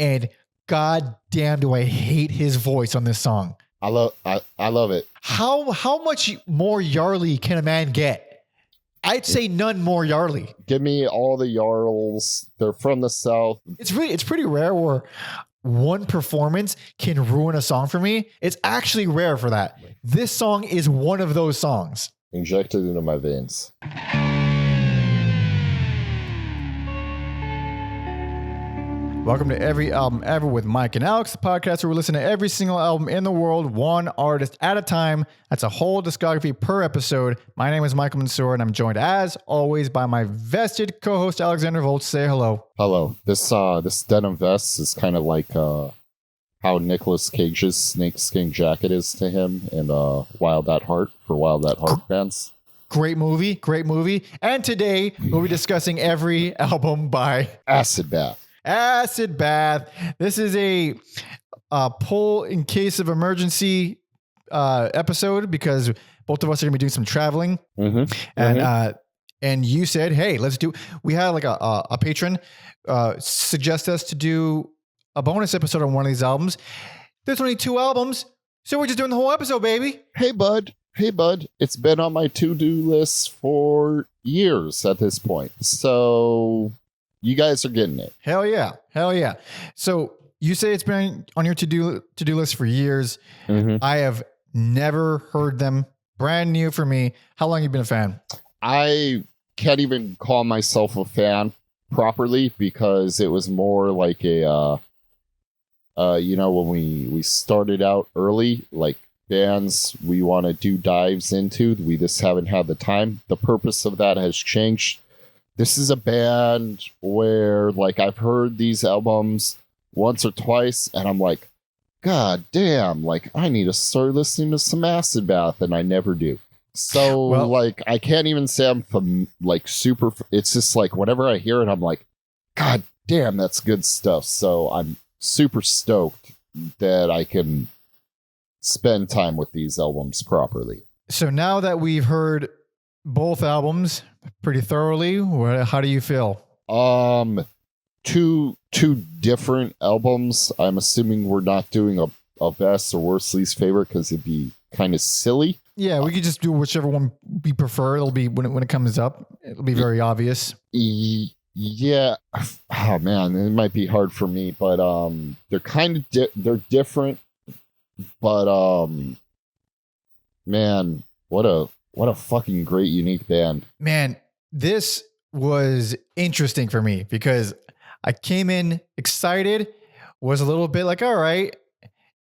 and god damn do I hate his voice on this song. I love it. How much more Yarly can a man get? I'd say none more Yarly. Give me all the Yarls. They're from the South. It's pretty rare where one performance can ruin a song for me. It's actually rare for that. This song is one of those songs. Injected into my veins. Welcome to Every Album Ever with Mike and Alex, the podcast where we listen to every single album in the world, one artist at a time. That's a whole discography per episode. My name is Michael Mansour, and I'm joined, as always, by my vested co-host, Alexander Volts. Say hello. Hello. This denim vest is kind of like how Nicolas Cage's snakeskin jacket is to him in Wild at Heart for Wild at Heart fans. Great movie. And today, we'll be discussing every album by Acid Bath. Acid Bath. This is a pull in case of emergency episode because both of us are going to be doing some traveling. And you said, hey, let's do, we had like a patron suggest us to do a bonus episode on one of these albums. There's only 2 albums, so we're just doing the whole episode, baby. Hey, bud. It's been on my to-do list for years at this point. So you guys are getting it. Hell yeah. So you say it's been on your to-do list for years. I have never heard them. Brand new for me. How long have you been a fan? I can't even call myself a fan properly because it was more like a, when we started out early, like bands we want to do dives into, we just haven't had the time. The purpose of that has changed. This is a band where, like, I've heard these albums once or twice, and I'm like, God damn, like, I need to start listening to some Acid Bath, and I never do. So, I can't even say I'm super. It's just like, whenever I hear it, I'm like, God damn, that's good stuff. So I'm super stoked that I can spend time with these albums properly. So now that we've heard both albums pretty thoroughly, how do you feel? Two different albums. I'm assuming we're not doing a best or worst least favorite because it'd be kind of silly. Yeah, we could just do whichever one we prefer. It'll be when it comes up. It'll be very obvious. Yeah. Oh man, it might be hard for me, but they're kind of they're different. But man, what a fucking great unique band. Man, this was interesting for me because I came in excited, was a little bit like, all right.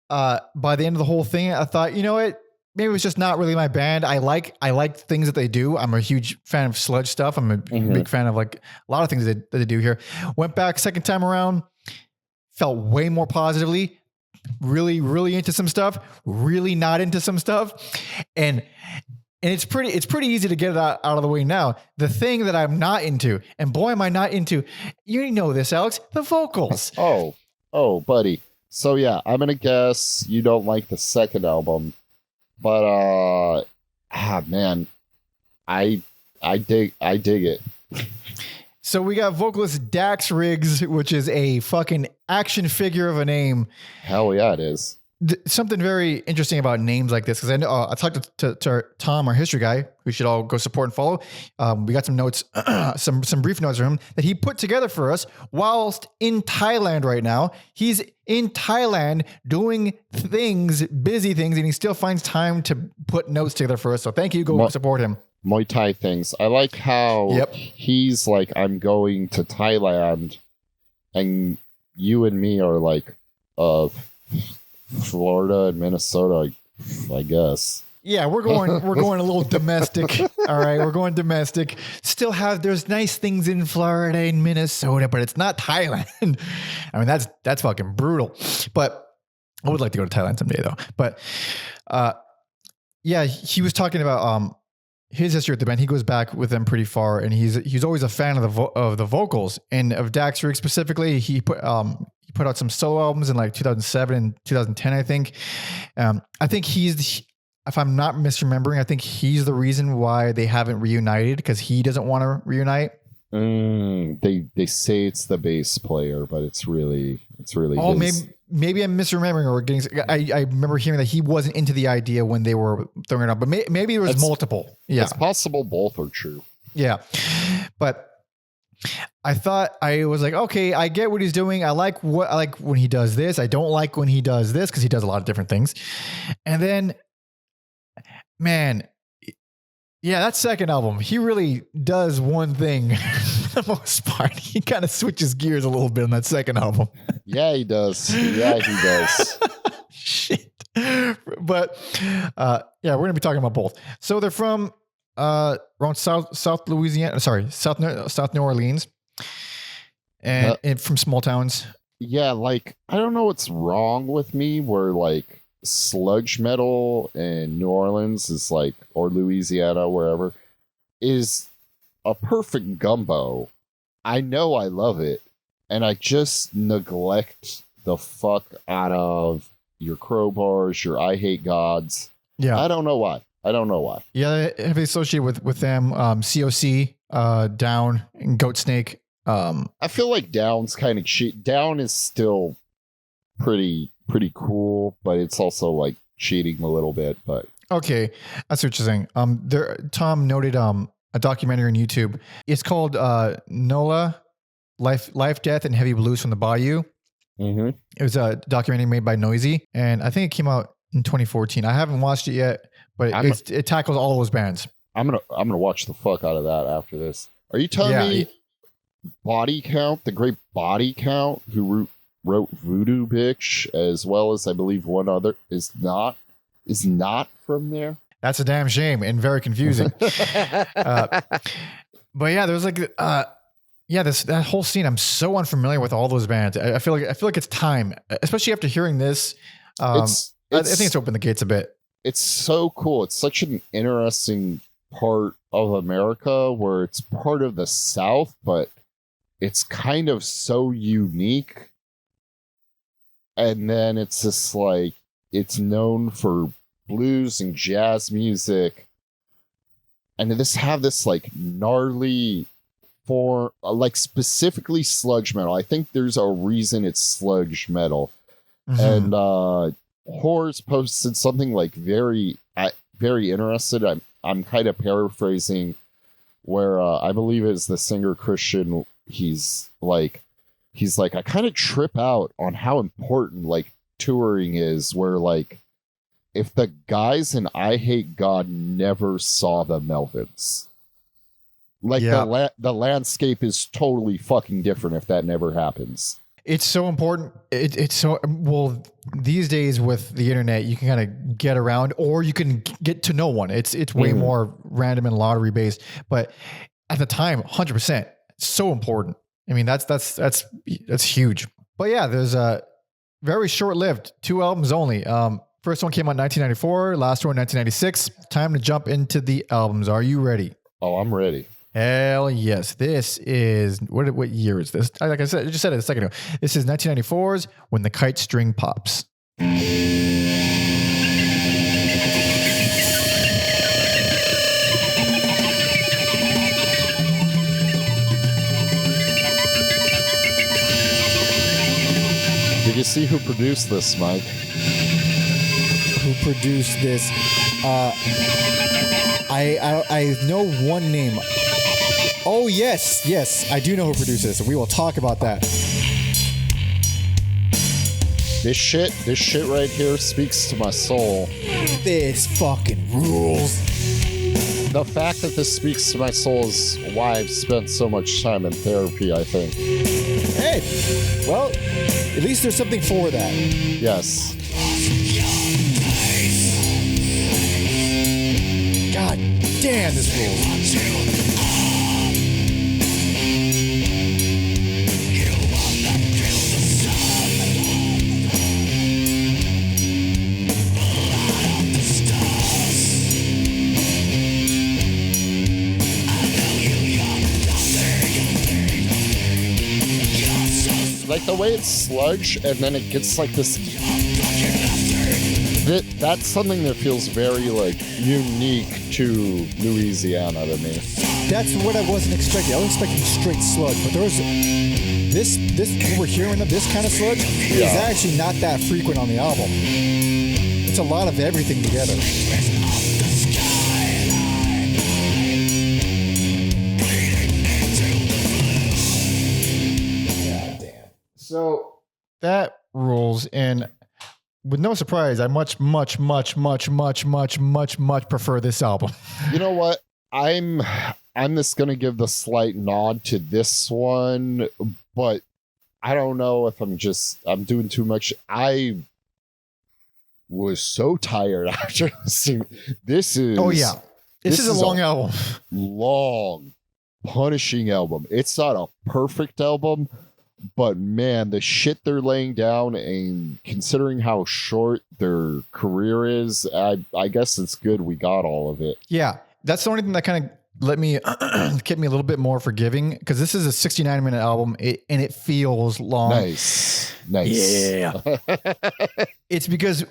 By the end of the whole thing, I thought, you know what? Maybe it's just not really my band. I like things that they do. I'm a huge fan of sludge stuff. I'm a big fan of like a lot of things that they do here. Went back second time around, felt way more positively, really, really into some stuff, really not into some stuff. And it's pretty easy to get it out of the way now. The thing that I'm not into, and boy, am I not into, you know this, Alex, the vocals. Oh, buddy. So yeah, I'm going to guess you don't like the second album. But man, I dig it. So we got vocalist Dax Riggs, which is a fucking action figure of a name. Hell yeah, it is. Something very interesting about names like this, because I know I talked to Tom, our history guy, who should all go support and follow. We got some notes, some brief notes from him that he put together for us whilst in Thailand right now. He's in Thailand doing busy things, and he still finds time to put notes together for us. So thank you. Go support him. Muay Thai things. I like how he's like, I'm going to Thailand, and you and me are like, Florida and Minnesota, I guess. Yeah, we're going a little domestic. All right, we're going domestic. There's nice things in Florida and Minnesota, but it's not Thailand. I mean, that's fucking brutal. But I would like to go to Thailand someday though. But yeah, he was talking about his history with the band. He goes back with them pretty far, and he's always a fan of the vocals and of Dax Riggs specifically. He put out some solo albums in like 2007 and 2010, I think. I think if I'm not misremembering, I think he's the reason why they haven't reunited, because he doesn't want to reunite. They say it's the bass player, but it's really Oh, his. maybe I'm misremembering or getting. I remember hearing that he wasn't into the idea when they were throwing it up, but maybe it was multiple. Yeah, It's possible both are true. yeah, but I thought I was like, okay, I get what he's doing. I like when he does this. I don't like when he does this because he does a lot of different things. And then, man, yeah, that second album, he really does one thing for the most part. He kind of switches gears a little bit on that second album. Yeah, he does. Yeah, he does. Shit. But yeah, we're gonna be talking about both. So they're from around South Louisiana. Sorry, South New Orleans, and from small towns. Yeah, like I don't know what's wrong with me where like sludge metal in New Orleans is like, or Louisiana, wherever, is a perfect gumbo. I know I love it, and I just neglect the fuck out of your Crowbars, your I Hate Gods. Yeah. I don't know why. Yeah, they have associated with them, COC, Down, and Goat Snake. I feel like Down's kind of cheat. Down is still pretty cool, but it's also like cheating a little bit. But okay, that's what you're saying. Tom noted a documentary on YouTube. It's called NOLA, Life, Death, and Heavy Blues from the Bayou. mm-hmm. It was a documentary made by Noisy, and I think it came out in 2014. I haven't watched it yet, but it tackles all those bands. I'm gonna watch the fuck out of that after this. Are you telling me Body Count, the great Body Count, who wrote Voodoo Bitch, as well as I believe one other, is not from there? That's a damn shame and very confusing. But yeah, there's like that whole scene. I'm so unfamiliar with all those bands. I feel like it's time, especially after hearing this. I think it's opened the gates a bit. It's so cool. It's such an interesting part of America where it's part of the South, but it's kind of so unique. And then it's just like, it's known for blues and jazz music. And this have this like gnarly form, like specifically sludge metal. I think there's a reason it's sludge metal. Mm-hmm. And Horrors posted something like very interested. I'm kind of paraphrasing, where I believe it's the singer Christian. He's like I kind of trip out on how important like touring is. Where like if the guys in I Hate God never saw the Melvins, like the landscape is totally fucking different if that never happens. It's so important. It's so, well, these days with the internet, you can kind of get around, or you can get to know one. It's way more random and lottery based. But at the time, 100%, so important. I mean, that's huge. But yeah, there's a very short lived 2 albums only. First one came out in 1994, last one 1996. Time to jump into the albums. Are you ready? Oh, I'm ready. Hell yes. This is, what year is this? Like I said, I just said it a second ago. This is 1994's When the Kite String Pops. Did you see who produced this, Mike? Who produced this? I know one name. Oh, yes, I do know who produced this. We will talk about that. This shit right here speaks to my soul. This fucking rules. The fact that this speaks to my soul is why I've spent so much time in therapy, I think. Hey, well, at least there's something for that. Yes. God damn, this rules. Like the way it's sludge and then it gets like this. That's something that feels very like unique to Louisiana to me. That's what I wasn't expecting. I was expecting straight sludge, but there was this what we're hearing of this kind of sludge is actually not that frequent on the album. It's a lot of everything together. God damn. So that rules, and with no surprise, I much prefer this album. You know what? I'm just gonna give the slight nod to this one, but I don't know if I'm doing too much. I was so tired after listening. This is This is a long album. Long, punishing album. It's not a perfect album, but man, the shit they're laying down, and considering how short their career is, I guess it's good we got all of it. Yeah, that's the only thing that kind of let me kept me a little bit more forgiving, because this is a 69-minute album, and it feels long. Nice. Yeah. It's because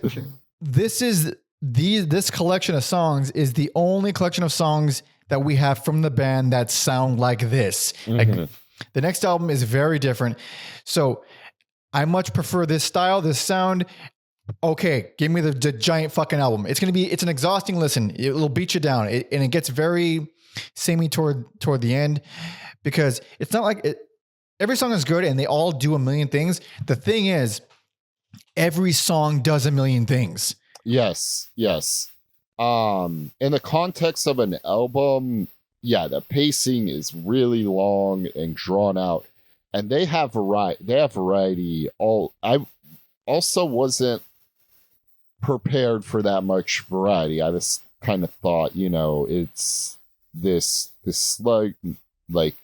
this collection of songs is the only collection of songs that we have from the band that sound like this. Mm-hmm. Like, the next album is very different. So I much prefer this style, this sound. Okay, give me the giant fucking album. It's an exhausting listen. It'll beat you down. And it gets very samey toward the end, because it's not like every song is good and they all do a million things. The thing is, every song does a million things. Yes. In the context of an album, yeah, the pacing is really long and drawn out, and they have variety. I also wasn't prepared for that much variety. I just kind of thought, it's this sludge, like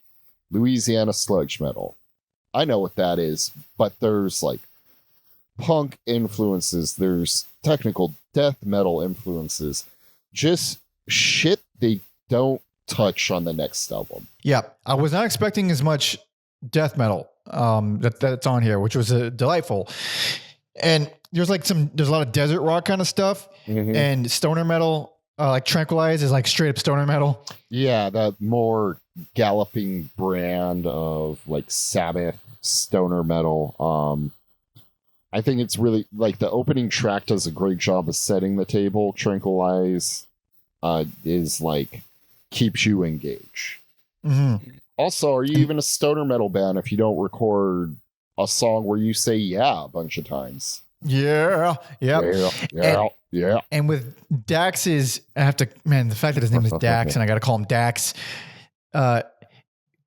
Louisiana sludge metal. I know what that is, but there's like punk influences, there's technical death metal influences, just shit they don't touch on the next album. Yeah, I was not expecting as much death metal that's on here, which was delightful. And there's a lot of desert rock kind of stuff, and stoner metal, like Tranquilize is like straight up stoner metal. Yeah, that more galloping brand of like Sabbath stoner metal. I think it's really like the opening track does a great job of setting the table. Tranquilize is like keeps you engaged. Mm-hmm. Also, are you even a stoner metal band if you don't record a song where you say yeah a bunch of times? Yeah. And with Dax's, the fact that his name is Dax and I got to call him Dax,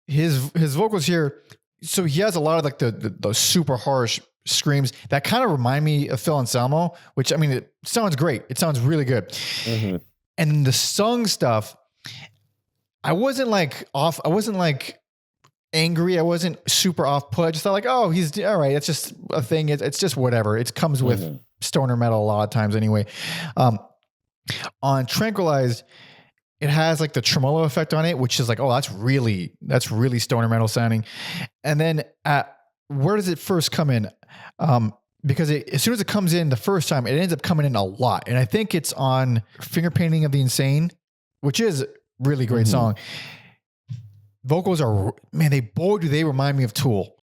his vocals here. So he has a lot of like the super harsh screams that kind of remind me of Phil Anselmo, which, I mean, it sounds great. It sounds really good. Mm-hmm. And the sung stuff, I wasn't like off. I wasn't like angry. I wasn't super off put. I just thought like, oh, he's all right. It's just a thing. It's just whatever. It comes with stoner metal a lot of times anyway. On Tranquilized, it has like the tremolo effect on it, which is like, oh, that's really stoner metal sounding. And then where does it first come in? Because as soon as it comes in the first time, it ends up coming in a lot. And I think it's on Finger Painting of the Insane, which is a really great song. Vocals are, man, they remind me of Tool.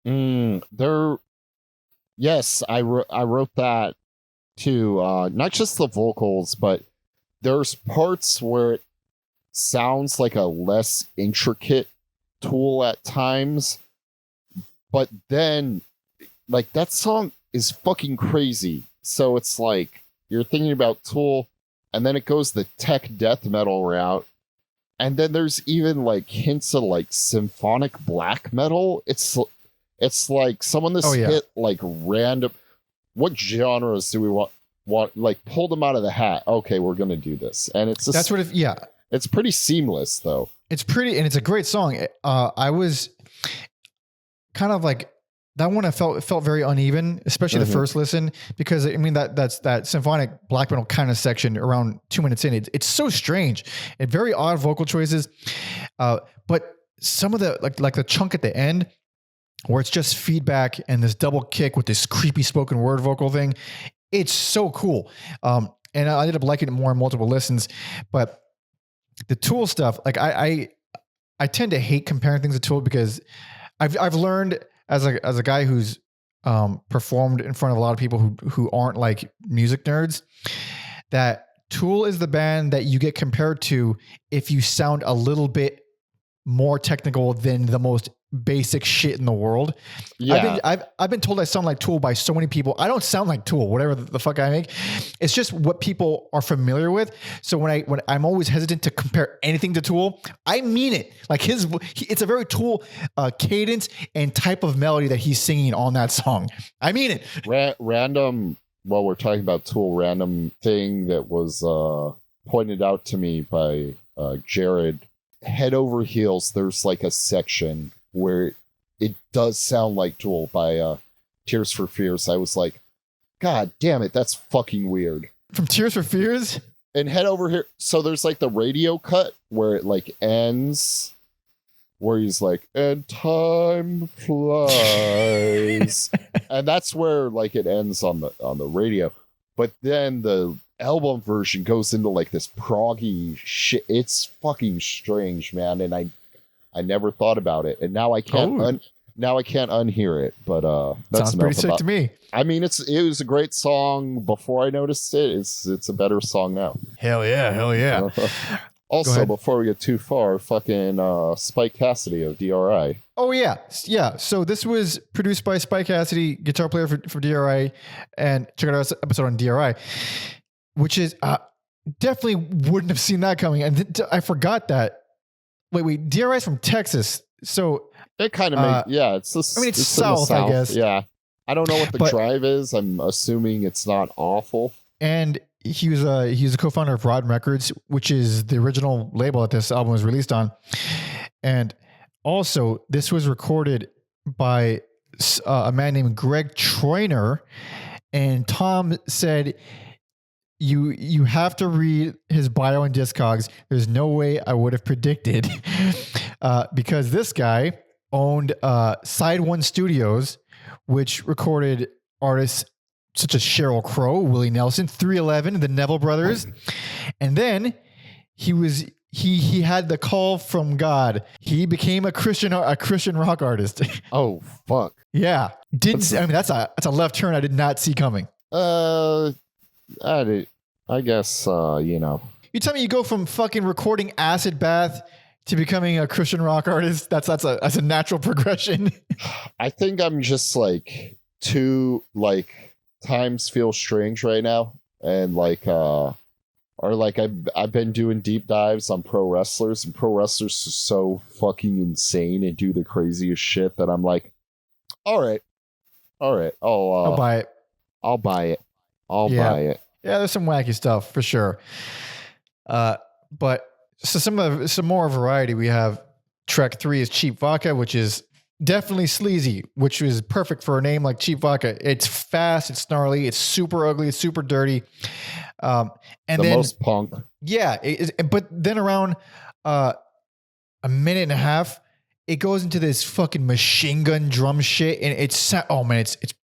Yes, I wrote that too. Not just the vocals, but there's parts where it sounds like a less intricate Tool at times. But then, like, that song is fucking crazy. So it's like, you're thinking about Tool, and then it goes the tech death metal route. And then there's even like hints of like symphonic black metal. It's like someone hit like random. What genres do we want? Like, pull them out of the hat. Okay, we're gonna do this, and it's just, that's what it. Yeah, it's pretty seamless though. It's pretty, and it's a great song. I was kind of like that one. I felt very uneven, especially the first listen, because I mean that's that symphonic black metal kind of section around 2 minutes in. It's so strange and very odd vocal choices. But some of the like the chunk at the end where it's just feedback and this double kick with this creepy spoken word vocal thing, it's so cool. And I ended up liking it more in multiple listens. But the Tool stuff, like I I tend to hate comparing things to Tool because I've learned as a guy who's performed in front of a lot of people who aren't like music nerds, that Tool is the band that you get compared to if you sound a little bit more technical than the most basic shit in the world. Yeah. I've been told I sound like Tool by so many people. I don't sound like Tool, whatever the fuck I make. It's just what people are familiar with. So when I'm always hesitant to compare anything to Tool, I mean it. Like it's a very Tool cadence and type of melody that he's singing on that song. I mean it. Random. While we're talking about Tool, random thing that was pointed out to me by Jared. Head Over Heels, there's like a section where it does sound like Tool by Tears for Fears. I was like, God damn it, that's fucking weird. From Tears for Fears? And Head Over Here, so there's like the radio cut where it like ends, where he's like, and time flies. And that's where like it ends on the radio. But then the album version goes into like this proggy shit. It's fucking strange, man, and I never thought about it, and now I can't now I can't unhear it. But that's sounds pretty sick to me. I mean, it was a great song before I noticed it. It's a better song now. Hell yeah. Also, before we get too far, fucking Spike Cassidy of DRI. Oh yeah. So this was produced by Spike Cassidy, guitar player for DRI, and check out our episode on DRI. Which is definitely wouldn't have seen that coming, and I forgot that. Wait, DRI is from Texas, so it kind of it's the. I mean, it's south, I guess. Yeah, I don't know what the drive is. I'm assuming it's not awful. And he was a co-founder of Rotten Records, which is the original label that this album was released on, and also this was recorded by a man named Greg Troiner, and Tom said. You have to read his bio and Discogs. There's no way I would have predicted because this guy owned Side One Studios, which recorded artists such as Sheryl Crow, Willie Nelson, 311, the Neville Brothers, and then he had the call from God. He became a Christian rock artist. Oh fuck! Yeah, that's a left turn I did not see coming. I guess, you know. You tell me you go from fucking recording Acid Bath to becoming a Christian rock artist. That's a natural progression. I think I'm just like too like times feel strange right now, and like or like I've been doing deep dives on pro wrestlers, and pro wrestlers are so fucking insane and do the craziest shit that I'm like, all right, I'll buy it. I'll buy it. I'll buy it. Yeah, there's some wacky stuff for sure. But so some more variety. We have track 3 is Cheap Vodka, which is definitely sleazy, which is perfect for a name like Cheap Vodka. It's fast, it's gnarly, it's super ugly, it's super dirty. And then most punk. Yeah, but then around a minute and a half, it goes into this fucking machine gun drum shit, and it's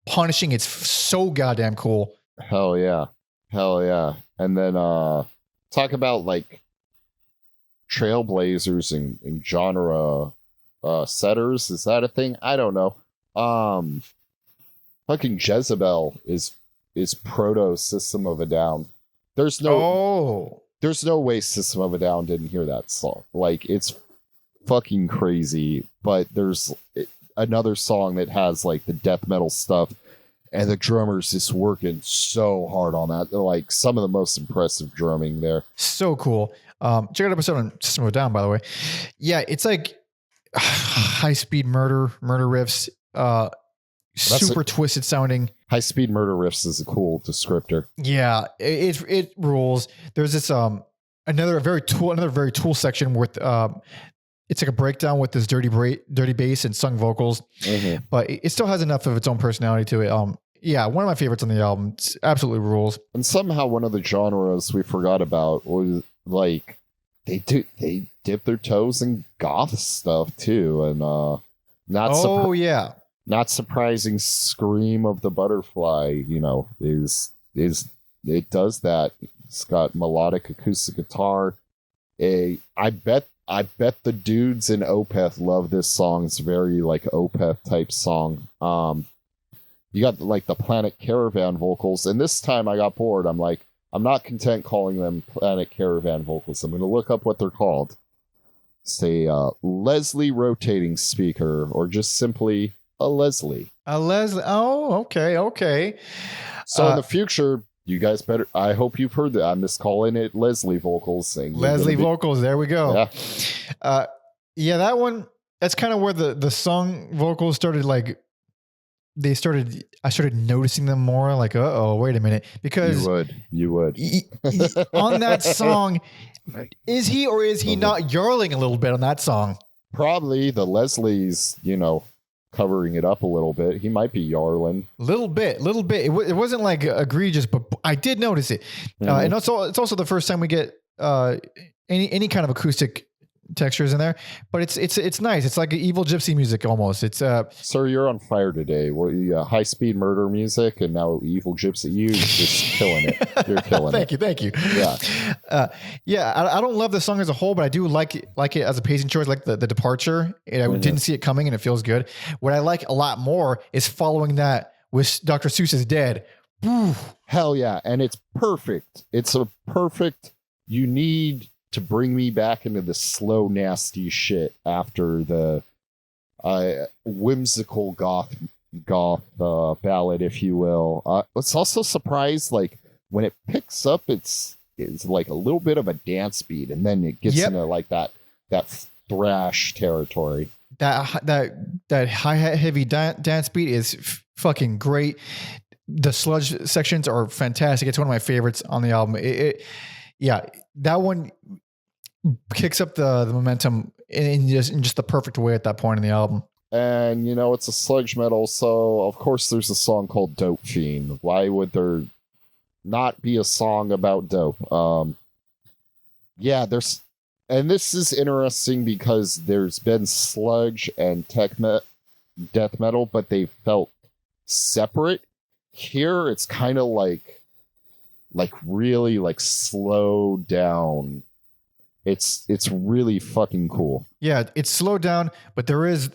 punishing. It's so goddamn cool. Hell yeah. And then talk about like trailblazers and genre setters. Is that a thing? I don't know. Fucking Jezebel is proto System of a Down. There's no way System of a Down didn't hear that song. Like, it's fucking crazy. But there's another song that has like the death metal stuff. And the drummers just working so hard on that. They're like some of the most impressive drumming there. So cool. Check out episode on System of a Down, by the way. Yeah, it's like high speed murder riffs. Super twisted sounding. High speed murder riffs is a cool descriptor. Yeah, it rules. There's this another very Tool section with it's like a breakdown with this dirty bass and sung vocals, but it still has enough of its own personality to it. Yeah, one of my favorites on the album. It's absolutely rules. And somehow one of the genres we forgot about was like they dip their toes in goth stuff too, and not surprising, Scream of the Butterfly, is it does that. It's got melodic acoustic guitar. I bet I bet the dudes in Opeth love this song. It's very like Opeth type song. You got like the Planet Caravan vocals, and this time I got bored. I'm like, I'm not content calling them Planet Caravan vocals. I'm going to look up what they're called. Say Leslie rotating speaker, or just simply a Leslie. A Leslie. Oh, okay. So in the future, you guys better. I hope you've heard that. I'm just calling it Leslie vocals. Leslie vocals. There we go. Yeah. Yeah, that one. That's kind of where the song vocals started. Like, I started noticing them more. Like, wait a minute, because you would on that song, is he or is he not yarling a little bit on that song? Probably the Leslie's, covering it up a little bit. He might be yarling. Little bit. It wasn't like egregious, but I did notice it. And also, it's also the first time we get any kind of acoustic textures in there, but it's nice. It's like evil gypsy music almost. It's Sir, you're on fire today. Well, high speed murder music, and now evil gypsy. You just killing it. You're killing it. Thank you. Yeah. I don't love the song as a whole, but I do like it as a pacing choice. Like the departure, and I didn't see it coming, and it feels good. What I like a lot more is following that with Dr. Seuss is Dead. Woo. Hell yeah, and it's perfect. It's a perfect. You need to bring me back into the slow, nasty shit after the whimsical goth ballad, if you will. It's also surprised, like when it picks up, it's like a little bit of a dance beat, and then it gets into like that thrash territory. That hi-hat heavy dance beat is fucking great. The sludge sections are fantastic. It's one of my favorites on the album. That one kicks up the momentum in just the perfect way at that point in the album. And it's a sludge metal, so of course there's a song called Dope Fiend. Why would there not be a song about dope? And this is interesting because there's been sludge and death metal, but they felt separate. Here it's kind of like really like slowed down. It's really fucking cool. Yeah, it's slowed down, but there is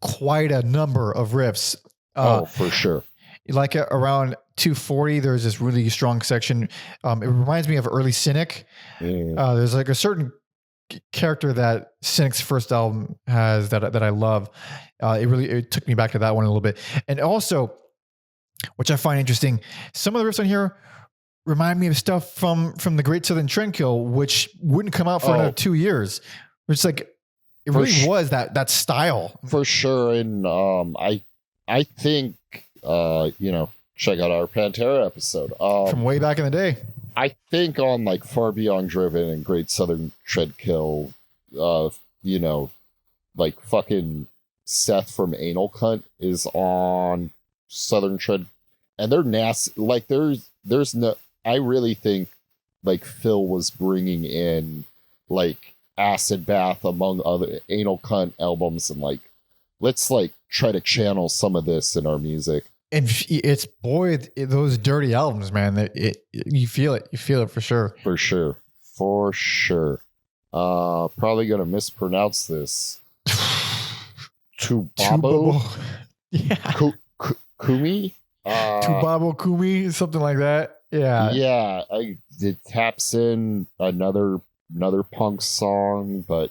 quite a number of riffs. For sure. Like around 240, there's this really strong section. It reminds me of early Cynic. There's like a certain character that Cynic's first album has that I love. It took me back to that one a little bit. And also, which I find interesting, some of the riffs on here remind me of stuff from the Great Southern Trendkill, which wouldn't come out for another 2 years. Which like it really was that style for sure. And I think check out our Pantera episode from way back in the day. I think on like Far Beyond Driven and Great Southern Treadkill, like fucking Seth from Anal Cunt is on Southern Tread, and they're nasty. Like there's no. I really think like Phil was bringing in like Acid Bath among other Anal Cunt albums, and like let's like try to channel some of this in our music. And it's those dirty albums, man. You feel it. You feel it for sure. For sure. Probably gonna mispronounce this. Tubabo. Yeah. Kumi. Tubabo Kumi, something like that. Yeah. Yeah. It taps in another punk song, but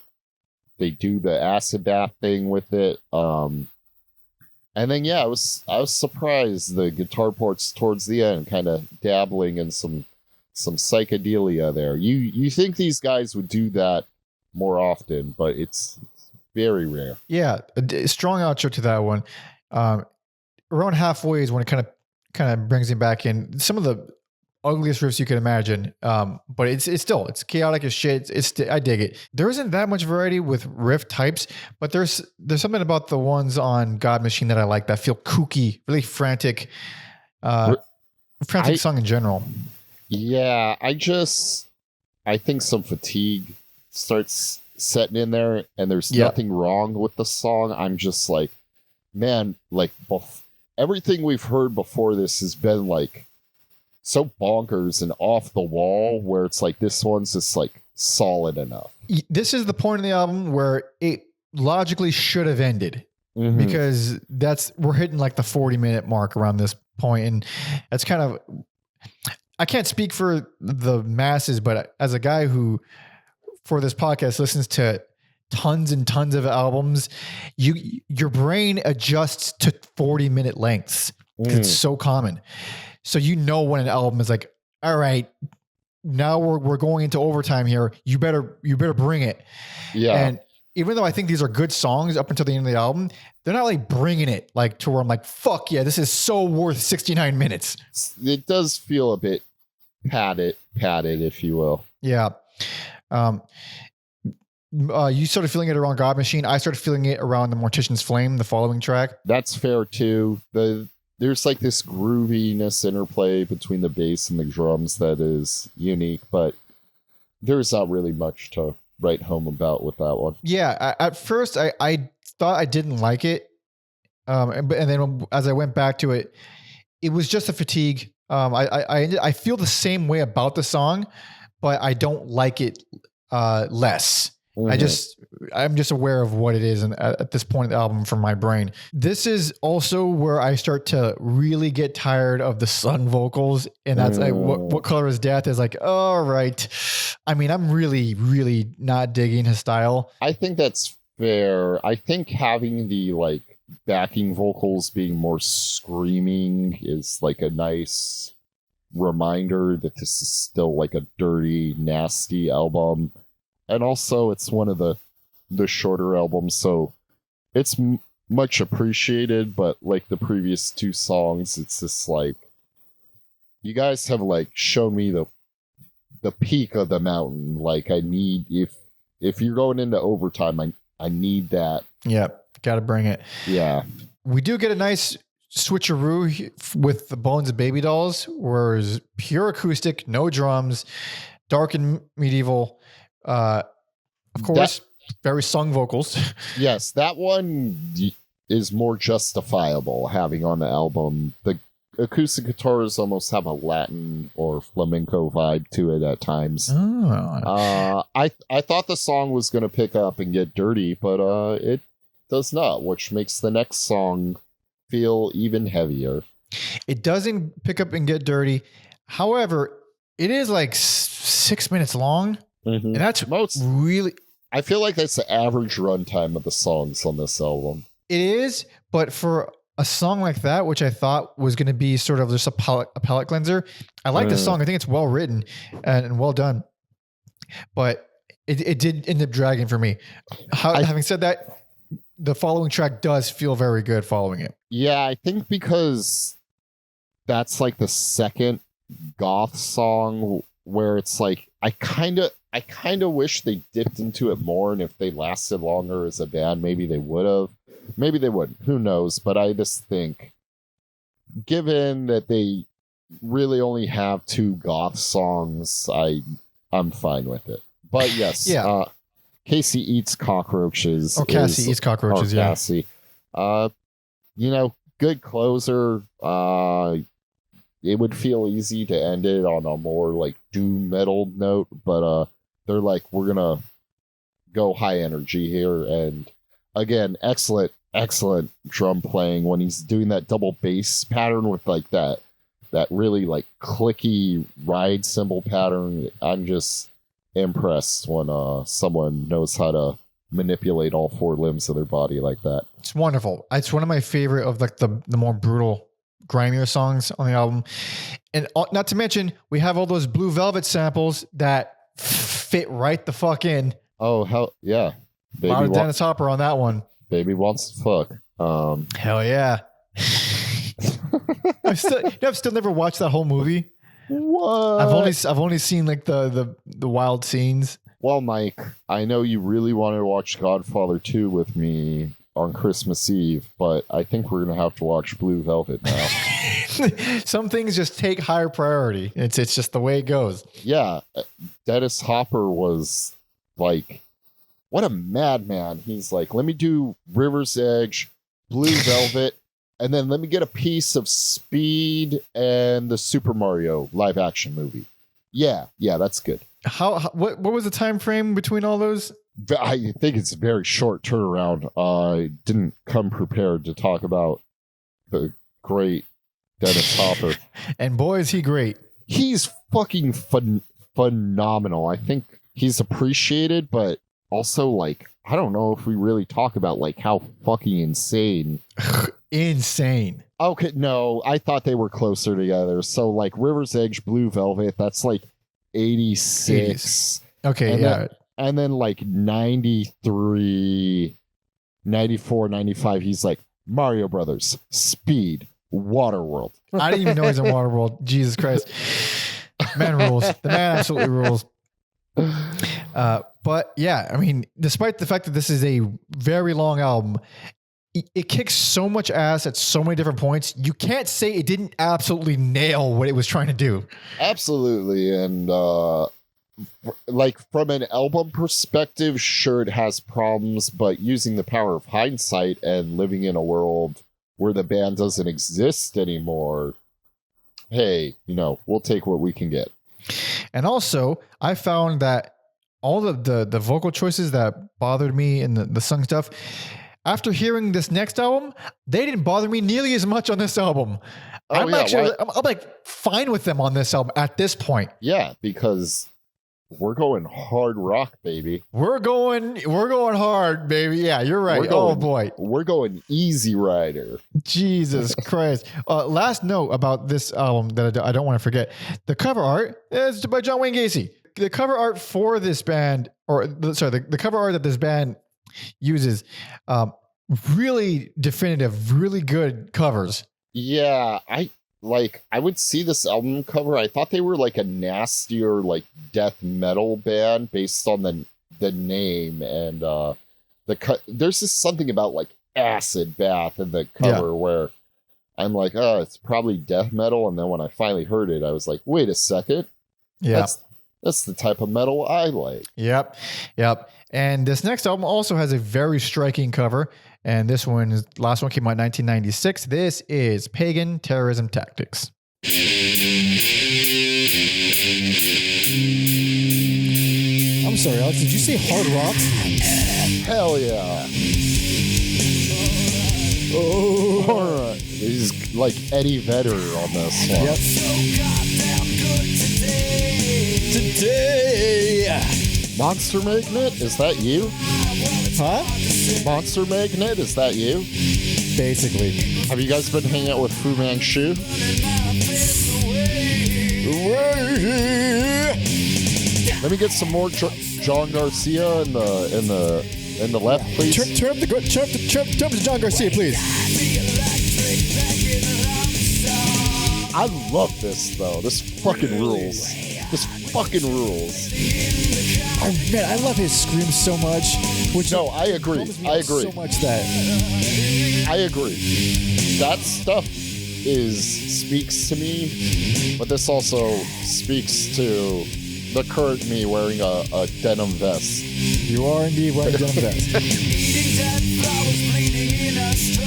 they do the acid bath thing with it. And then I was surprised the guitar parts towards the end kind of dabbling in some psychedelia there. You think these guys would do that more often, but it's very rare. Yeah, a strong outro to that one. Around halfway is when it kind of brings him back in. Some of the ugliest riffs you can imagine, but it's chaotic as shit. I dig it. There isn't that much variety with riff types, but there's something about the ones on God Machine that I like that feel kooky, really frantic song in general. Yeah, I think some fatigue starts setting in there, and there's nothing wrong with the song. I'm just like, man, like everything we've heard before this has been like so bonkers and off the wall, where it's like this one's just like solid enough. This is the point in the album where it logically should have ended. Mhm. Because we're hitting like the 40-minute mark around this point, and that's kind of, I can't speak for the masses, but as a guy who for this podcast listens to tons and tons of albums, your brain adjusts to 40-minute lengths. It's so common. So when an album is like, all right, now we're going into overtime here. You better bring it. Yeah. And even though I think these are good songs up until the end of the album, they're not like bringing it like to where I'm like, fuck yeah, this is so worth 69 minutes. It does feel a bit padded, if you will. Yeah. You started feeling it around God Machine. I started feeling it around The Mortician's Flame, the following track. That's fair too. There's like this grooviness interplay between the bass and the drums that is unique, but there's not really much to write home about with that one. Yeah, at first I thought I didn't like it, and then as I went back to it, it was just a fatigue. I feel the same way about the song, but I don't like it less. Mm-hmm. I'm just aware of what it is, and at this point in the album, from my brain, this is also where I start to really get tired of the sung vocals, and that's like what Color Is Death is like. All right, I mean, I'm really, really not digging his style. I think that's fair. I think having the like backing vocals being more screaming is like a nice reminder that this is still like a dirty, nasty album. And also, it's one of the shorter albums, so it's much appreciated. But like the previous two songs, it's just like, you guys have like shown me the peak of the mountain. Like, I need, if you're going into overtime, I need that. Yeah, gotta bring it. Yeah, we do get a nice switcheroo with the Bones of Baby Dolls, whereas pure acoustic, no drums, dark and medieval. Of course, very sung vocals. Yes, that one is more justifiable having on the album. The acoustic guitars almost have a Latin or flamenco vibe to it at times. Oh. I thought the song was going to pick up and get dirty, but it does not, which makes the next song feel even heavier. It doesn't pick up and get dirty. However, it is like 6 minutes long. Mm-hmm. And that's really... I feel like that's the average runtime of the songs on this album. It is, but for a song like that, which I thought was going to be sort of just a palate cleanser, I like the song. I think it's well written and well done. But it did end up dragging for me. Having said that, the following track does feel very good following it. Yeah, I think because that's like the second goth song where it's like, I kind of wish they dipped into it more, and if they lasted longer as a band, maybe they would have. Maybe they wouldn't. Who knows? But I just think, given that they really only have two goth songs, I'm fine with it. But yes, yeah. Cassie Eats Cockroaches. Or Cassie Eats Cockroaches, yeah. Cassie. Good closer. It would feel easy to end it on a more like doom metal note, but they're like, we're gonna go high energy here, and again, excellent drum playing when he's doing that double bass pattern with like that really like clicky ride cymbal pattern. I'm just impressed when someone knows how to manipulate all four limbs of their body like that. It's wonderful. It's one of my favorite of like the more brutal, grimier songs on the album. And not to mention, we have all those Blue Velvet samples that fit right the fuck in. Oh, hell yeah. Dennis Hopper on that one. Baby wants to fuck. Hell yeah. I've still never watched that whole movie. What? I've only seen like the wild scenes. Well, Mike, I know you really wanted to watch Godfather 2 with me on Christmas Eve, but I think we're gonna have to watch Blue Velvet now. Some things just take higher priority. It's just the way it goes. Yeah, Dennis Hopper was like, what a madman. He's like, let me do River's Edge, Blue Velvet, and then let me get a piece of Speed and the Super Mario live action movie. Yeah, that's good. What was the time frame between all those? I think it's a very short turnaround. I didn't come prepared to talk about the great Dennis Hopper. And boy, is he great. He's fucking phenomenal. I think he's appreciated, but also, like, I don't know if we really talk about, like, how fucking insane. Insane. Okay, no, I thought they were closer together. So, like, River's Edge, Blue Velvet, that's like 86. Okay, And then, like, 93, 94, 95, he's like, Mario Brothers, Speed, Waterworld. I didn't even know he's in Waterworld. Jesus Christ. Man rules. The man absolutely rules. But yeah, I mean, despite the fact that this is a very long album, it kicks so much ass at so many different points. You can't say it didn't absolutely nail what it was trying to do. Absolutely. And like, from an album perspective, sure, it has problems, but using the power of hindsight and living in a world where the band doesn't exist anymore, hey, we'll take what we can get. And also, I found that all the vocal choices that bothered me in the sung stuff, after hearing this next album, they didn't bother me nearly as much on this album. I'm like fine with them on this album at this point. Yeah, because we're going hard rock, baby. We're going hard, baby. Yeah, you're right. Oh boy, we're going Easy Rider. Jesus Christ. Last note about this album that I don't want to forget: the cover art is by John Wayne Gacy. The cover art for this band, the cover art that this band uses, really definitive, really good covers. Yeah, I would see this album cover. I thought they were like a nastier, like, death metal band based on the name, and there's just something about, like, acid bath in the cover where I'm like, oh, it's probably death metal. And then when I finally heard it, I was like, wait a second. Yeah. That's the type of metal I like. Yep. And this next album also has a very striking cover. And this last one came out in 1996. This is Paegan, Terrorism Tactics. I'm sorry, Alex, did you say hard rock? Hell yeah. Oh, all right. He's like Eddie Vedder on this one. Yep. Today. Monster Magnet, is that you? Huh? Monster Magnet, is that you? Basically. Have you guys been hanging out with Fu Manchu? Let me get some more John Garcia in the left, please. Turn up to John Garcia, please. I love this though. This fucking rules. Oh man, I love his screams so much. I agree. So much that I agree. That stuff speaks to me, but this also speaks to the current me wearing a denim vest. You are indeed wearing a denim vest.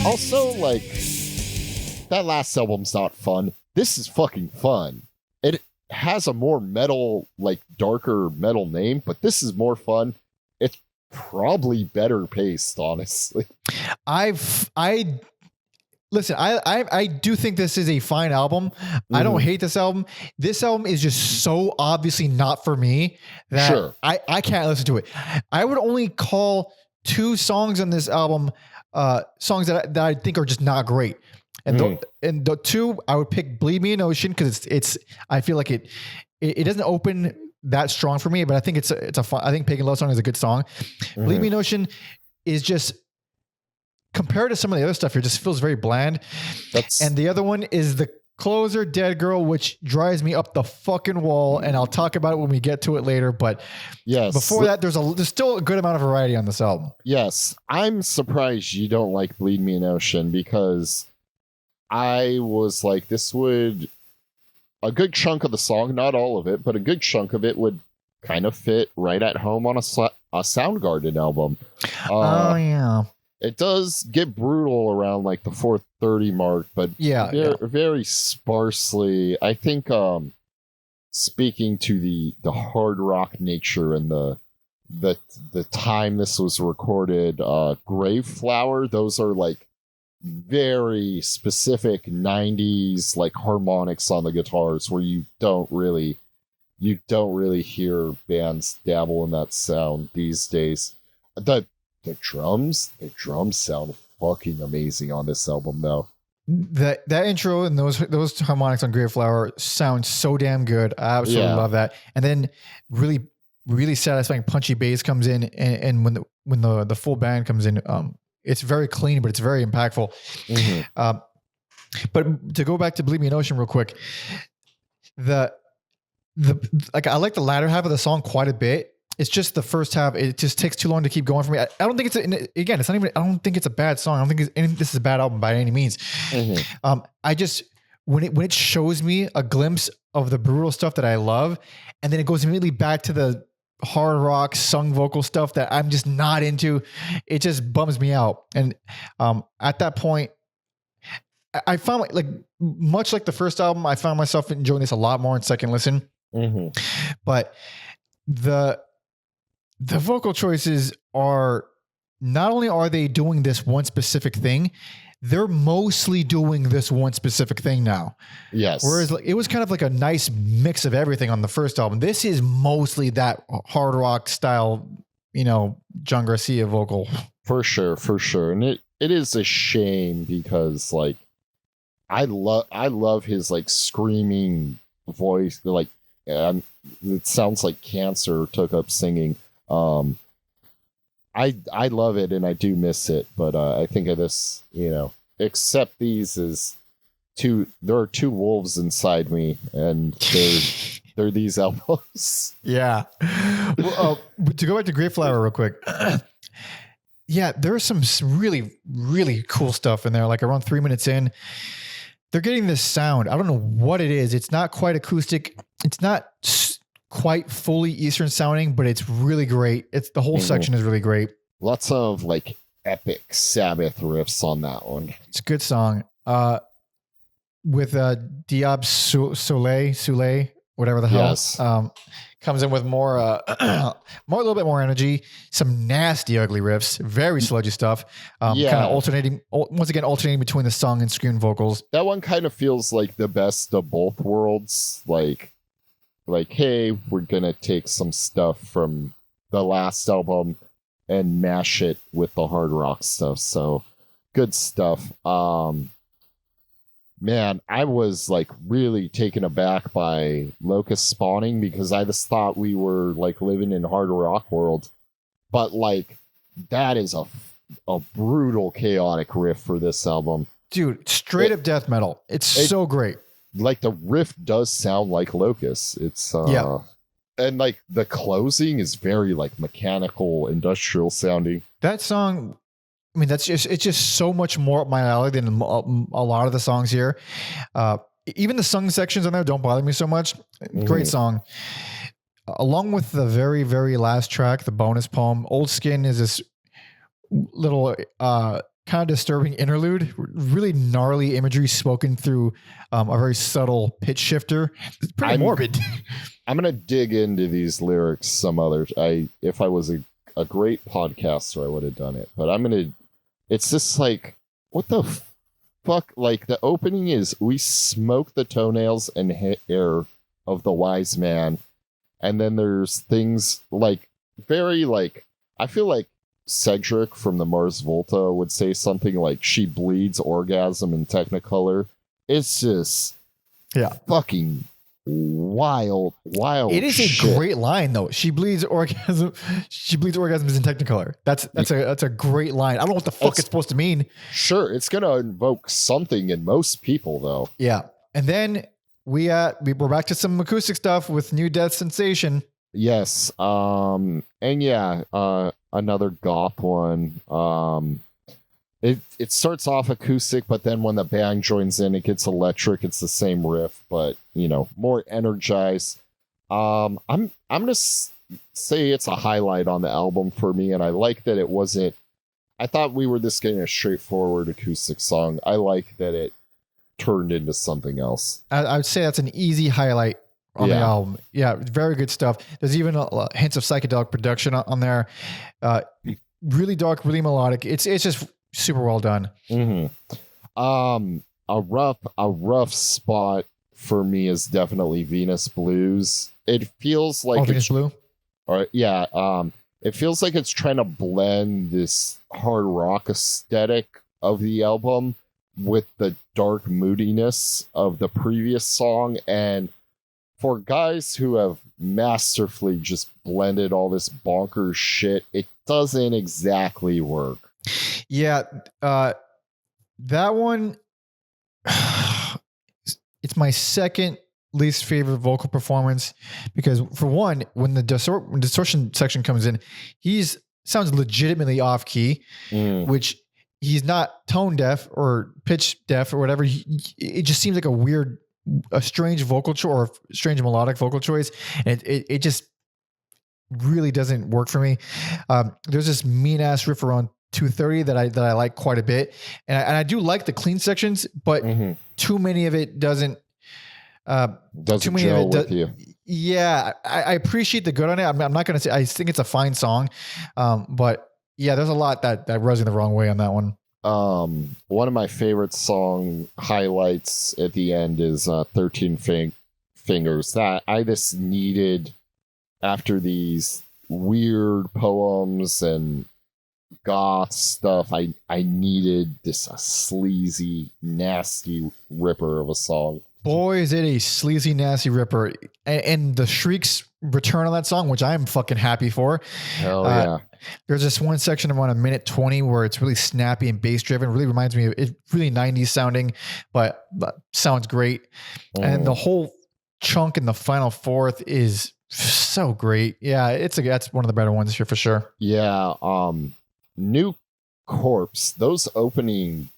Also, like, that last album's not fun. This is fucking fun. It has a more metal, like, darker metal name, but this is more fun. It's probably better paced, honestly. Listen, I do think this is a fine album. Mm-hmm. I don't hate this album. This album is just so obviously not for me that I can't listen to it. I would only call 2 songs on this album songs that I think are just not great. And the 2, I would pick Bleed Me an Ocean because it's I feel like it doesn't open that strong for me, but I think it's a fun, I think Paegan Love Song is a good song. Mm-hmm. Bleed Me an Ocean is just, compared to some of the other stuff, it just feels very bland. And the other one is the closer, Dead Girl, which drives me up the fucking wall, and I'll talk about it when we get to it later. But before that, there's still a good amount of variety on this album. Yes, I'm surprised you don't like Bleed Me an Ocean, because I was like, a good chunk of the song, not all of it, but a good chunk of it would kind of fit right at home on a Soundgarden album. Oh yeah. It does get brutal around like the 4:30 mark, but very sparsely. I think speaking to the hard rock nature and the time this was recorded, Grave Flower, those are like very specific 90s like harmonics on the guitars where you don't really hear bands dabble in that sound these days. The drums sound fucking amazing on this album though. That intro and those harmonics on Grave Flower sound so damn good. I absolutely love that. And then really, really satisfying punchy bass comes in, and when the full band comes in, it's very clean, but it's very impactful. Mm-hmm. But to go back to Believe Me in Ocean real quick, I like the latter half of the song quite a bit. It's just the first half. It just takes too long to keep going for me. I don't think it's not even. I don't think it's a bad song. I don't think this is a bad album by any means. Mm-hmm. I just when it shows me a glimpse of the brutal stuff that I love, and then it goes immediately back to the hard rock sung vocal stuff that I'm just not into. It just bums me out. And at that point, I found like much like the first album, I found myself enjoying this a lot more in second listen. Mm-hmm. But the vocal choices are not only are they doing this one specific thing, they're mostly doing this one specific thing now. Yes. Whereas it was kind of like a nice mix of everything on the first album. This is mostly that hard rock style, John Garcia vocal. For sure. And it is a shame because like I love his like screaming voice. Like it sounds like cancer took up singing. I love it and I do miss it, but I think of this, except these is there are two wolves inside me, and they're these albums. Yeah. Well, to go back to Grave Flower real quick. Yeah, there's some really, really cool stuff in there. Like around 3 minutes in, they're getting this sound. I don't know what it is. It's not quite acoustic. It's not quite fully Eastern sounding, but it's really great. The whole section is really great. Lots of like epic Sabbath riffs on that one. It's a good song. With Diab Soleil, whatever the hell. Yes. Comes in with more a little bit more energy, some nasty, ugly riffs, very sludgy stuff. Kind of alternating between the song and scream vocals. That one kind of feels like the best of both worlds. Like, hey, we're gonna take some stuff from the last album and mash it with the hard rock stuff. So good stuff. Man, I was like really taken aback by Locust Spawning because I just thought we were like living in hard rock world. But like that is a brutal chaotic riff for this album. Dude, straight up death metal. It's so great. Like the riff does sound like Locust. It's and like the closing is very like mechanical, industrial sounding. That song, I mean, it's just so much more up my alley than a lot of the songs here. Even the sung sections on there don't bother me so much. Great song. Along with the very, very last track, the bonus poem, Old Skin is this little kind of disturbing interlude, really gnarly imagery spoken through a very subtle pitch shifter. It's pretty morbid. I'm going to dig into these lyrics some other. If I was a great podcaster, I would have done it. But it's just like, what the fuck? Like the opening is, we smoke the toenails and hair of the wise man. And then there's things like very like, I feel like Cedric from the Mars Volta would say something like, she bleeds orgasm in Technicolor. It's just fucking wild. It is shit. A great line though. She bleeds orgasms in Technicolor. That's a great line. I don't know what the fuck it's supposed to mean. Sure, it's gonna invoke something in most people though. Yeah. And then we're back to some acoustic stuff with New Death Sensation. Yes. And another goth one. It starts off acoustic, but then when the band joins in, it gets electric. It's the same riff, but more energized. I'm gonna say it's a highlight on the album for me, and I like that it wasn't. I thought we were just getting a straightforward acoustic song. I like that it turned into something else. I would say that's an easy highlight on the album. Yeah, very good stuff. There's even hints of psychedelic production on there. Really dark, really melodic. It's just super well done. A rough spot for me is definitely Venus Blues. It feels like Venus Blue. All right, yeah. It feels like it's trying to blend this hard rock aesthetic of the album with the dark moodiness of the previous song. And for guys who have masterfully just blended all this bonkers shit, it doesn't exactly work. Yeah, that one, it's my second least favorite vocal performance because, for one, when the distortion section comes in, sounds legitimately off key, which he's not tone deaf or pitch deaf or whatever. It just seems like a strange vocal choice or a strange melodic vocal choice, and it just really doesn't work for me. There's this mean ass riff around 230 that I like quite a bit, and I do like the clean sections, but too many of it doesn't gel with you. Yeah, I appreciate the good on it. I'm not going to say I think it's a fine song, but yeah, there's a lot that rubs me the wrong way on that one. One of my favorite song highlights at the end is 13 Fingers. That I just needed after these weird poems and goth stuff. I needed this sleazy, nasty ripper of a song. Boy, is it a sleazy, nasty ripper. And the Shrieks return on that song, which I'm fucking happy for. Hell yeah. There's this one section around 1:20 where it's really snappy and bass driven. Really reminds me of it, really 90s sounding, but sounds great. And the whole chunk in the final fourth is so great. Yeah, that's one of the better ones here for sure. Yeah. New Corpse, those opening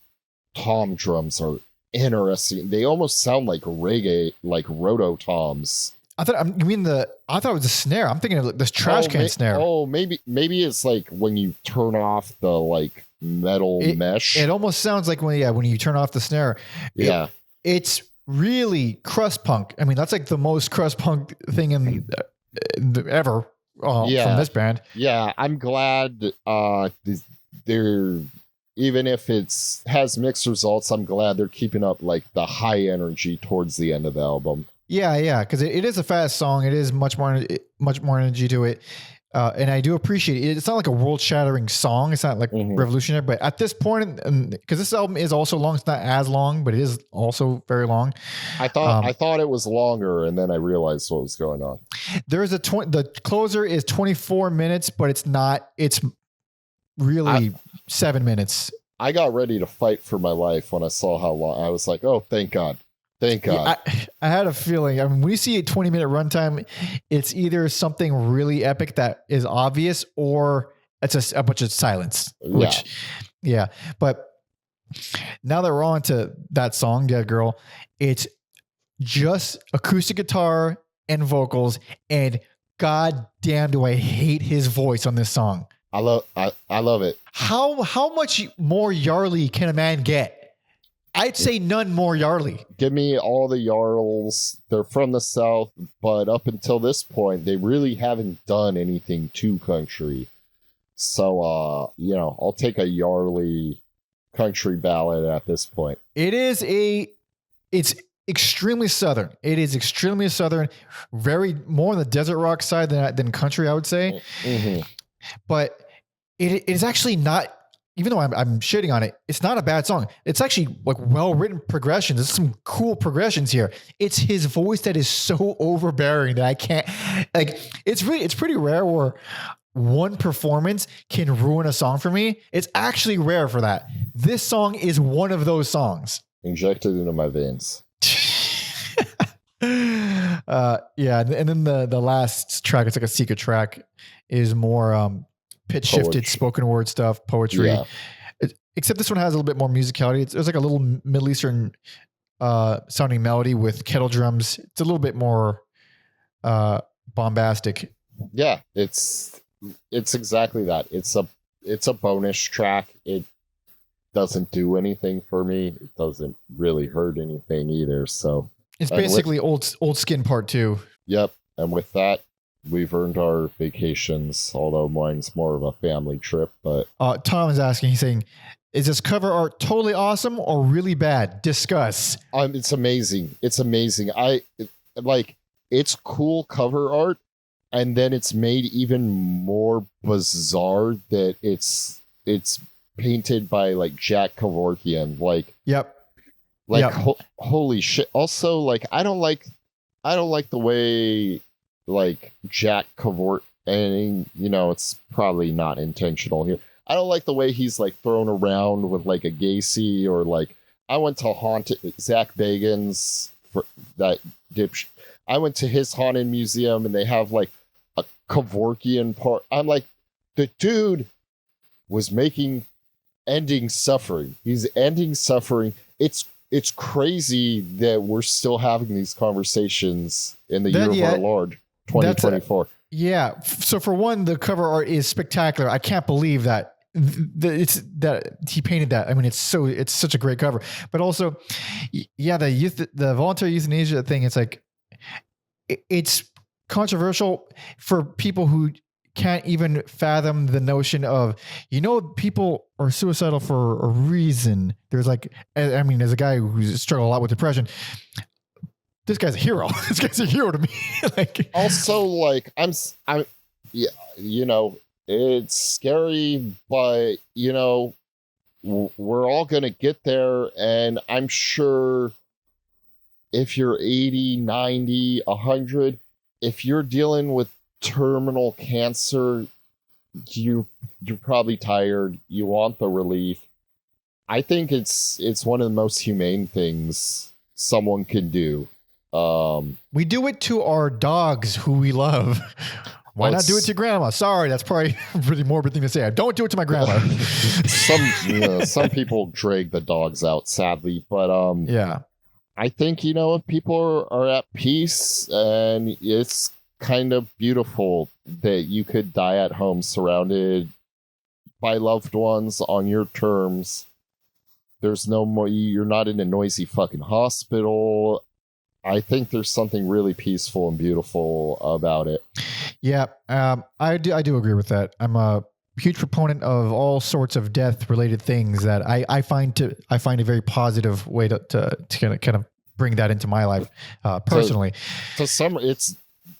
tom drums are interesting. They almost sound like reggae, like roto toms. I thought it was a snare. I'm thinking of this trash can snare. Oh, maybe it's like when you turn off the like metal mesh. It almost sounds like when you turn off the snare. Yeah, it's really crust punk. I mean, that's like the most crust punk thing in ever from this band. Yeah, I'm glad they're. Even if has mixed results, I'm glad they're keeping up like the high energy towards the end of the album. Yeah, because it is a fast song. It is much more energy to it, and I do appreciate it. It's not like a world-shattering song. It's not like revolutionary, but at this point, because this album is also long, it's not as long, but it is also very long. I thought it was longer, and then I realized what was going on. There's the closer is 24 minutes, but it's not. It's really 7 minutes. I got ready to fight for my life when I saw how long. I was like, oh, thank God. Yeah, I had a feeling. I mean, when you see a 20-minute runtime, it's either something really epic that is obvious or it's a bunch of silence. But now that we're on to that song, Dead Girl, it's just acoustic guitar and vocals, and god damn do I hate his voice on this song. I love it. How much more Yarly can a man get? I'd say none more Yarly. Give me all the Yarls. They're from the South, but up until this point, they really haven't done anything too country. So, I'll take a Yarly country ballad at this point. It's extremely Southern. It is extremely Southern, very more on the desert rock side than country, I would say. But it is actually not, even though I'm shitting on it, it's not a bad song. It's actually like well-written progressions. There's some cool progressions here. It's his voice that is so overbearing that I can't, like, it's pretty rare where one performance can ruin a song for me. It's actually rare for that. This song is one of those songs. Injected into my veins. And then the last track, it's like a secret track, is more pitch shifted spoken word stuff, poetry. Yeah. Except this one has a little bit more musicality. There's like a little Middle Eastern sounding melody with kettle drums. It's a little bit more bombastic. Yeah, it's exactly that. It's a bonus track. It doesn't do anything for me. It doesn't really hurt anything either. So it's basically old skin part 2. Yep. And with that, we've earned our vacations, although mine's more of a family trip. But Tom is asking, he's saying, is this cover art totally awesome or really bad? Discuss. It's amazing. It's amazing. It's cool cover art, and then it's made even more bizarre that it's painted by like Jack Kevorkian. Yep. Holy shit. Also, like I don't like the way like Jack Kevorkian, and it's probably not intentional here. I don't like the way he's like thrown around with like a Gacy, or like I went to Zach Bagans for that dipshit. I went to his haunted museum and they have like a Kevorkian part. I'm like, the dude was ending suffering. He's ending suffering. It's crazy that we're still having these conversations in the year of our Lord, 2024. Yeah. So for one, the cover art is spectacular. I can't believe that that he painted that. I mean, it's such a great cover. But also, yeah, the voluntary euthanasia thing. It's like it's controversial for people who can't even fathom the notion of, people are suicidal for a reason. There's like, I mean, as a guy who's struggled a lot with depression, this guy's a hero. This guy's a hero to me. Like, also, like I'm, yeah, it's scary, but we're all gonna get there, and I'm sure if you're 80, 90, 100, if you're dealing with terminal cancer, you're probably tired. You want the relief. I think it's one of the most humane things someone can do. We do it to our dogs who we love. Why not do it to grandma? Sorry, that's probably a really morbid thing to say. I don't do it to my grandma. Some people drag the dogs out, sadly, but yeah. I think if people are at peace, and it's kind of beautiful that you could die at home surrounded by loved ones on your terms. There's no more. You're not in a noisy fucking hospital. I think there's something really peaceful and beautiful about it. Yeah, I do agree with that. I'm a huge proponent of all sorts of death-related things that I find a very positive way to kind of bring that into my life personally. To some, it's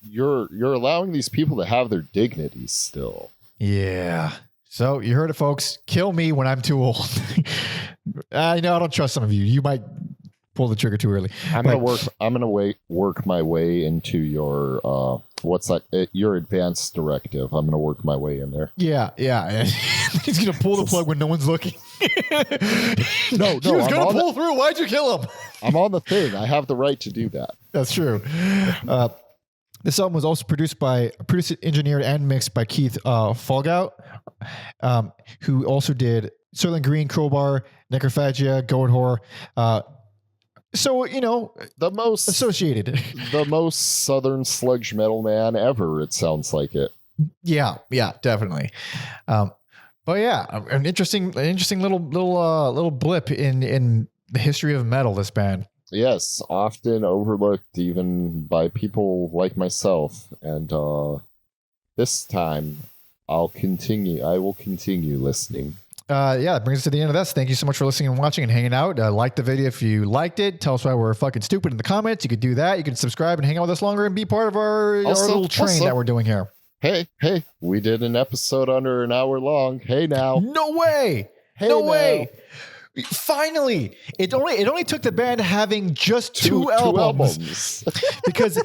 you're allowing these people to have their dignity still. Yeah. So you heard it, folks. Kill me when I'm too old. I don't trust some of you. You might pull the trigger too early. I'm gonna work my way into your your advance directive. I'm gonna work my way in there. Yeah. He's gonna pull the plug when no one's looking. No, he was gonna pull through. Why'd you kill him? I'm on the thing. I have the right to do that. That's true. This album was also produced, engineered, and mixed by Keith Falgout, who also did Soylent Green, Crowbar, Necrophagia, Goat Whore. So, the most associated, the most southern sludge metal man ever. It sounds like it. Yeah, definitely. But yeah, an interesting little blip in the history of metal. This band. Yes, often overlooked even by people like myself. And this time, I will continue listening. That brings us to the end of this. Thank you so much for listening and watching and hanging out. Like the video if you liked it. Tell us why we're fucking stupid in the comments. You could do that. You can subscribe and hang out with us longer and be part of our little train that we're doing here. Hey, we did an episode under an hour long. Hey now. No way. Hey no now. way. Finally, it only took the band having just two albums. Because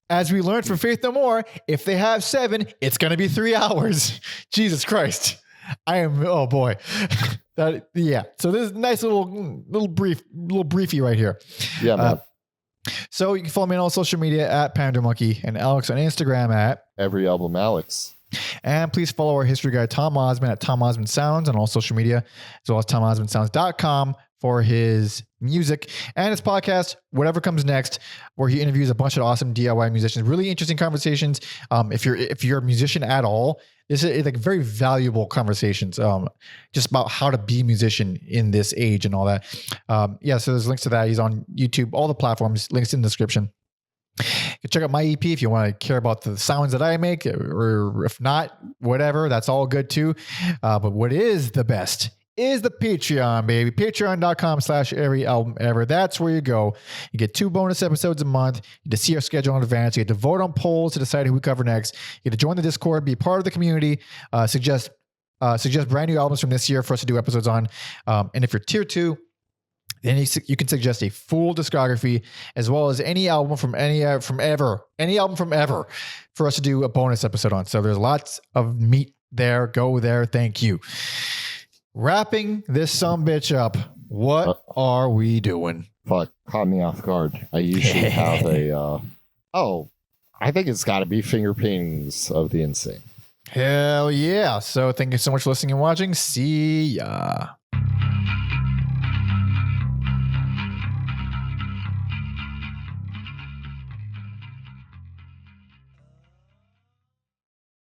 as we learned from Faith No More, if they have 7, it's going to be 3 hours. Jesus Christ. Oh boy. So this is a nice little briefy right here. Yeah, man. So you can follow me on all social media at Panda Monkey and Alex on Instagram at Every Album Alex. And please follow our history guy, Tom Osman, at Tom Osman Sounds on all social media, as well as TomOsmanSounds.com for his music and his podcast, Whatever Comes Next, where he interviews a bunch of awesome DIY musicians. Really interesting conversations. If you're a musician at all, this is like very valuable conversations, just about how to be a musician in this age and all that. So there's links to that. He's on YouTube, all the platforms, links in the description. You can check out my EP if you want to care about the sounds that I make, or if not, whatever, that's all good too. But what is the best is the Patreon, baby. Patreon.com/every album ever. That's where you go. You get 2 bonus episodes a month. You get to see our schedule in advance. You get to vote on polls to decide who we cover next. You get to join the Discord, be part of the community, suggest brand new albums from this year for us to do episodes on. And if you're tier 2, then you can suggest a full discography as well as any album from any album from ever for us to do a bonus episode on. So there's lots of meat there. Go there. Thank you. Wrapping this sumbitch up. What are we doing? Fuck, caught me off guard. I usually have a, I think it's got to be Finger Paintings of the Insane. Hell yeah. So thank you so much for listening and watching. See ya.